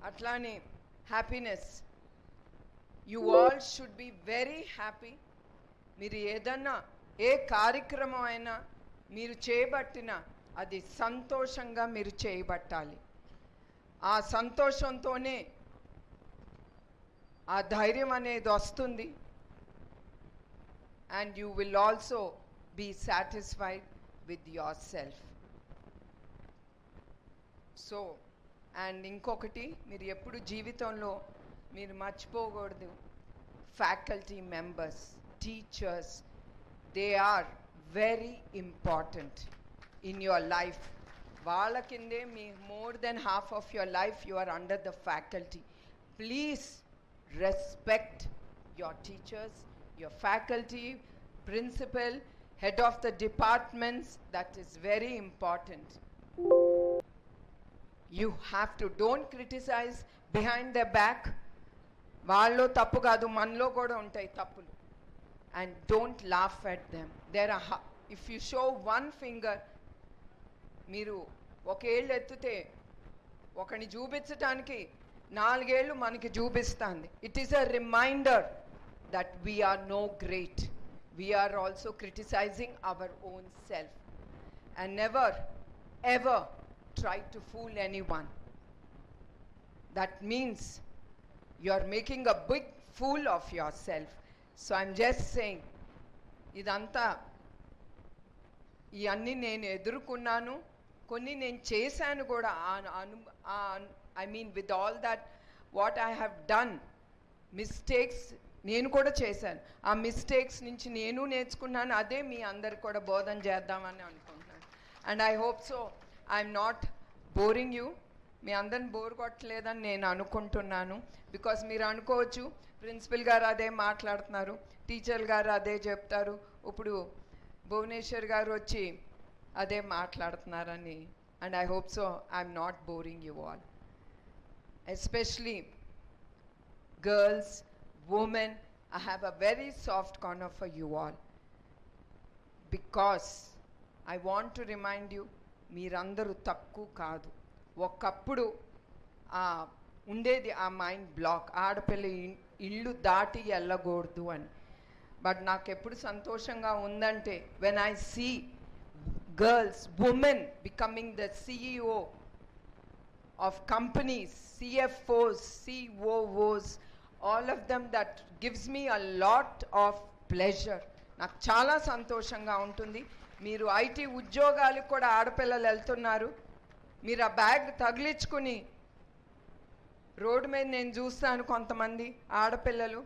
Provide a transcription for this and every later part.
అట్లానే happiness. You all should be very happy. మీరు ఏదన్నా ఏ కార్యక్రమం అయినా మీరు చేయబట్టినా అది సంతోషంగా మీరు చేయబట్టాలి. ఆ సంతోషంతోనే ఆ ధైర్యం అనేది వస్తుంది. And you will also be satisfied with yourself. So and ఇంకొకటి, మీరు ఎప్పుడు జీవితంలో మీరు మర్చిపోకూడదు, faculty members, teachers, they are very important in your life. వాళ్ళ కిందే మీ more than half of your life you are under the faculty. Please respect your teachers, your faculty, principal, head of the departments. That is very important. You have to, don't criticize behind their back. వాళ్ళలో తప్పు కాదు, మనలో కూడా ఉంటాయి తప్పులు. And don't laugh at them. There are, if you show one finger, మీరు ఒకేళ్ళు ఎత్తితే ఒకని చూపించటానికి 4 ఏళ్ళు మనకి చూపిస్తుంది. It is a reminder that we're no great. We're also criticizing our own self. And never ever try to fool anyone. That means you are making a big fool of yourself. So I'm just saying, ఇదంతా ఇవన్నీ నేను ఎదుర్కొన్నాను, కొన్ని నేను చేశాను కూడా. I mean, with all that, what I have done, mistakes నేను కూడా చేశాను. ఆ మిస్టేక్స్ నుంచి నేను నేర్చుకున్నాను. అదే మీ అందరికి కూడా బోధన చేద్దామని అనుకుంటున్నాను. And I hope so I'm not boring you. మీ అందరిని బోర్ కొట్టలేదని నేను అనుకుంటున్నాను. బికాస్ మీరు అనుకోవచ్చు, ప్రిన్సిపల్ గారు అదే మాట్లాడుతున్నారు, టీచర్ గారు అదే చెప్తారు, ఇప్పుడు భువనేశ్వర్ గారు వచ్చి అదే మాట్లాడుతున్నారని. And I hope so I'm not boring you all. Especially girls, women, I have a very soft corner for you all, because I want to remind you, మీరందరూ తక్కువ కాదు. ఒకప్పుడు ఉండేది ఆ మైండ్ బ్లాక్, ఆడపిల్ల ఇల్లు దాటి వెళ్ళకూడదు అని. బట్ నాకు ఎప్పుడు సంతోషంగా ఉందంటే, when I see girls, women becoming the CEO of companies, CFOs, COOs, all of them, that gives me a lot of pleasure. నాకు చాలా సంతోషంగా ఉంటుంది. మీరు ఐటీ ఉద్యోగాలకు కూడా ఆడపిల్లలు వెళ్తున్నారు. మీరు ఆ బ్యాగ్ తగిలించుకుని రోడ్డు మీద నేను చూస్తాను, కొంతమంది ఆడపిల్లలు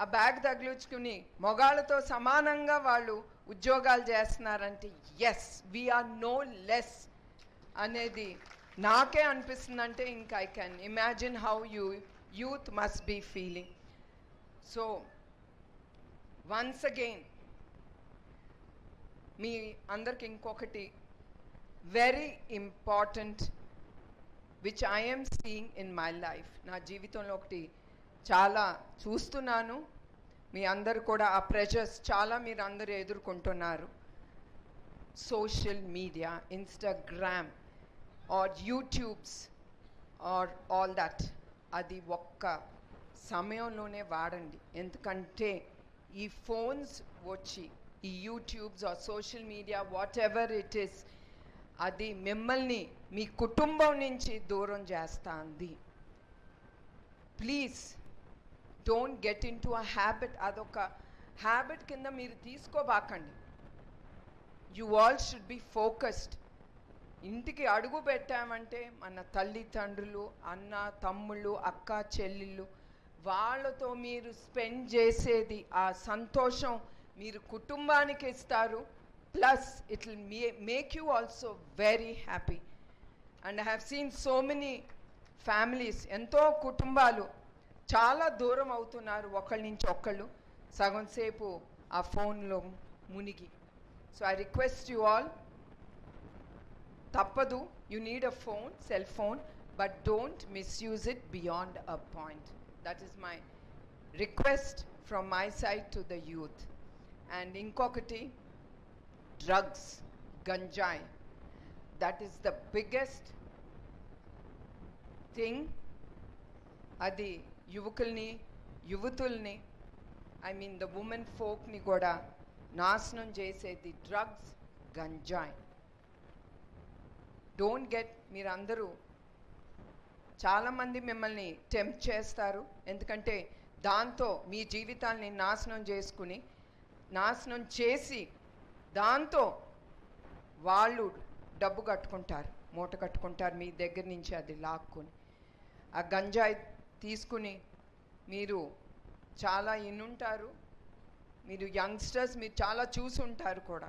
ఆ బ్యాగ్ తగిలించుకుని మగాళ్ళతో సమానంగా వాళ్ళు ఉద్యోగాలు చేస్తున్నారంటే, ఎస్, వీఆర్ నో లెస్ అనేది నాకే అనిపిస్తుందంటే, ఇంకా I can imagine how youth must be feeling. So once again మీ అందరికి ఇంకొకటి very important which I'm seeing in my life. నా జీవితంలో ఒకటి చాలా చూస్తున్నాను. మీ అందరు కూడా ఆ ప్రెషర్స్ చాలా మీరు అందరూ ఎదుర్కొంటున్నారు. Social media, Instagram or YouTubes or all that, అది ఒక్క సమయంలోనే వాడండి. ఎందుకంటే ఈ ఫోన్స్ వచ్చి, ఈ YouTubes or social media, whatever it is, అది మిమ్మల్ని మీ కుటుంబం నుంచి దూరం చేస్తుంది. Please don't get into a habit. అదొక హ్యాబిట్ కింద మీరు తీసుకోబాకండి. You all should be focused. ఇంటికి అడుగు పెట్టామంటే మన తల్లిదండ్రులు, అన్న తమ్ముళ్ళు, అక్క చెల్లెళ్ళు, వాళ్ళతో మీరు స్పెండ్ చేసేది ఆ సంతోషం మీరు కుటుంబానికి ఇస్తారు. Plus it will make you also very happy. And I have seen so many families, ఎంతో కుటుంబాలు చాలా దూరం అవుతున్నారు ఒకళ్ళ నుంచి ఒకళ్ళు, సగం సేపు ఆ ఫోన్లో మునిగి. So I request you all, తప్పదు, you need a phone, cell phone, but don't misuse it beyond a point. That is my request from my side to the youth. And inkokati, drugs, ganjai, that is the biggest thing అది యువకుల్ని, యువతుల్ని, I mean the women ఫోక్ని కూడా నాశనం చేసేది drugs, గంజాయి. Don't get, మీరందరూ చాలామంది మిమ్మల్ని tempt చేస్తారు, ఎందుకంటే దాంతో మీ జీవితాల్ని నాశనం చేసి దాంతో వాళ్ళు డబ్బు కట్టుకుంటారు, మూట కట్టుకుంటారు మీ దగ్గర నుంచి అది లాక్కుని. ఆ గంజాయి తీసుకుని మీరు చాలా ఇన్నుంటారు, మీరు యంగ్స్టర్స్ మీరు చాలా చూసి ఉంటారు కూడా.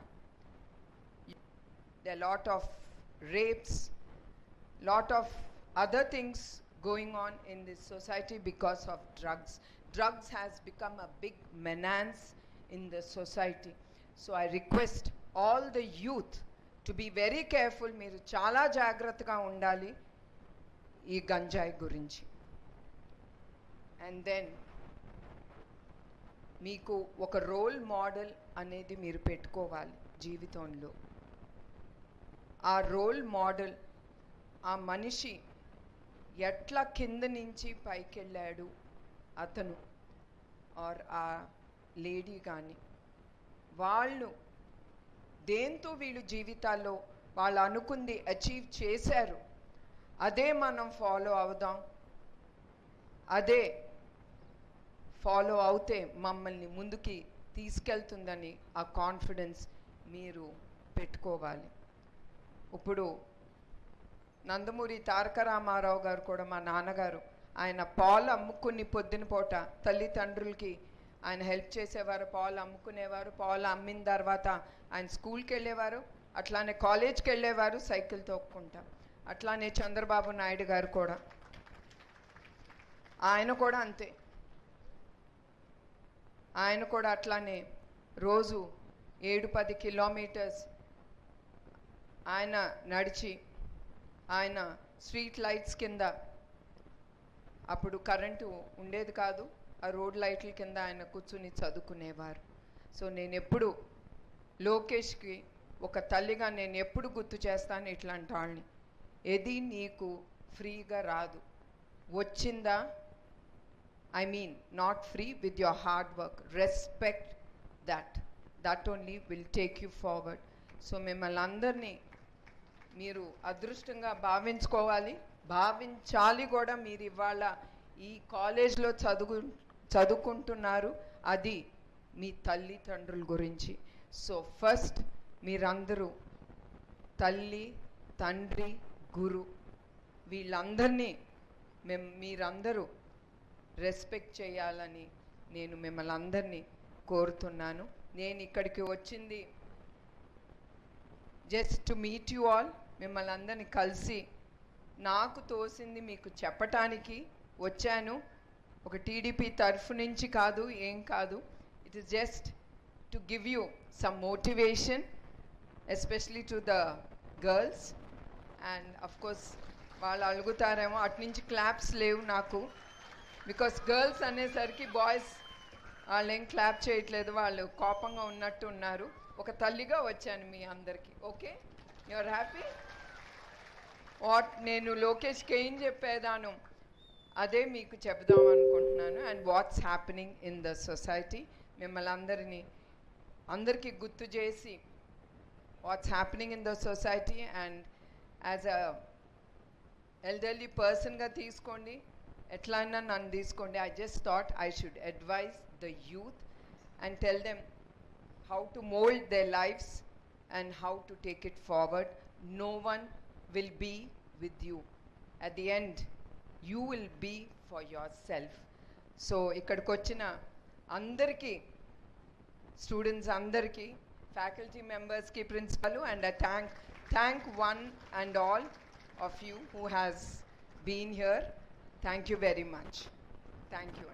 They lot of rapes, lot of other things going on in this society because of drugs. Drugs has become a big menace in the society. So I request all the youth to be very careful. మీరు చాలా జాగ్రత్తగా ఉండాలి ఈ గంజాయి గురించి. And then మీకు ఒక role model అనేది మీరు పెట్టుకోవాలి జీవితంలో. ఆ రోల్ మోడల్, ఆ మనిషి ఎట్లా కింద నుంచి పైకి వెళ్ళాడు అతను ఆర్ ఆ లేడీ కానీ, వాళ్ళు దేంతో వీళ్ళు జీవితాల్లో వాళ్ళు అనుకుంది అచీవ్ చేశారు, అదే మనం ఫాలో అవుదాం. అదే ఫాలో అవుతే మమ్మల్ని ముందుకి తీసుకెళ్తుందని ఆ కాన్ఫిడెన్స్ మీరు పెట్టుకోవాలి. ఇప్పుడు నందమూరి తారక రామారావు గారు కూడా, మా నాన్నగారు, ఆయన పాలు అమ్ముకుని పొద్దున పూట తల్లిదండ్రులకి ఆయన హెల్ప్ చేసేవారు, పాలు అమ్ముకునేవారు. పాలు అమ్మిన తర్వాత ఆయన స్కూల్కి వెళ్ళేవారు, అట్లానే కాలేజ్కి వెళ్ళేవారు సైకిల్ తొక్కుంటా. అట్లానే చంద్రబాబు నాయుడు గారు కూడా, ఆయన కూడా అంతే. ఆయన కూడా అట్లానే రోజు 7-10 కిలోమీటర్స్ ఆయన నడిచి, ఆయన స్ట్రీట్ లైట్స్ కింద, అప్పుడు కరెంటు ఉండేది కాదు, ఆ రోడ్ లైట్ల కింద ఆయన కూర్చుని చదువుకునేవారు. సో నేను ఎప్పుడు లోకేష్కి ఒక తల్లిగా నేను ఎప్పుడు గుర్తు చేస్తాను ఇట్లాంటి వాళ్ళని, ఏది నీకు ఫ్రీగా రాదు, వచ్చిందా, I mean not free, with your hard work, respect that only will take you forward. So మిమ్మల్ని అందరినీ మీరు అదృష్టంగా భావించాలి కూడా. మీరు ఇవాళ ఈ కాలేజ్లో చదువుకుంటున్నారు, అది మీ తల్లిదండ్రుల గురించి. సో ఫస్ట్ మీరందరూ తల్లి, తండ్రి, గురు వీళ్ళందరినీ మీరందరూ రెస్పెక్ట్ చేయాలని నేను మిమ్మల్ని అందరినీ కోరుతున్నాను. నేను ఇక్కడికి వచ్చింది just to meet you all, మిమ్మల్ని అందరినీ కలిసి నాకు తోసింది మీకు చెప్పటానికి వచ్చాను. ఒక టీడీపీ తరఫు నుంచి కాదు, ఏం కాదు. It is just to give you some motivation, especially to the girls. And of course వాళ్ళు అడుగుతారేమో, అట్నుంచి క్లాప్స్ లేవు నాకు, బికాస్ గర్ల్స్ అనేసరికి బాయ్స్ వాళ్ళు ఏం క్లాప్ చేయట్లేదు, వాళ్ళు కోపంగా ఉన్నట్టు ఉన్నారు. ఒక తల్లిగా వచ్చాను మీ అందరికీ. Okay, you are happy? What నేను లోకేష్కి ఏం చెప్పేదాను అదే మీకు చెప్దాం అనుకుంటున్నాను. And what's happening in the society, మిమ్మల్ని అందరికీ గుర్తు చేసి what's happening in the society. And as a elderly పర్సన్గా తీసుకోండి, ఎట్లయినా నన్ను తీసుకోండి. I just thought I should advise the youth and tell them how to mold their lives and how to take it forward. No one will be with you. At the end, you will be for yourself. So ikkadiki vachina andarki, students andarki, faculty members ki, principal, and I thank one and all of you who has been here. Thank you very much. Thank you.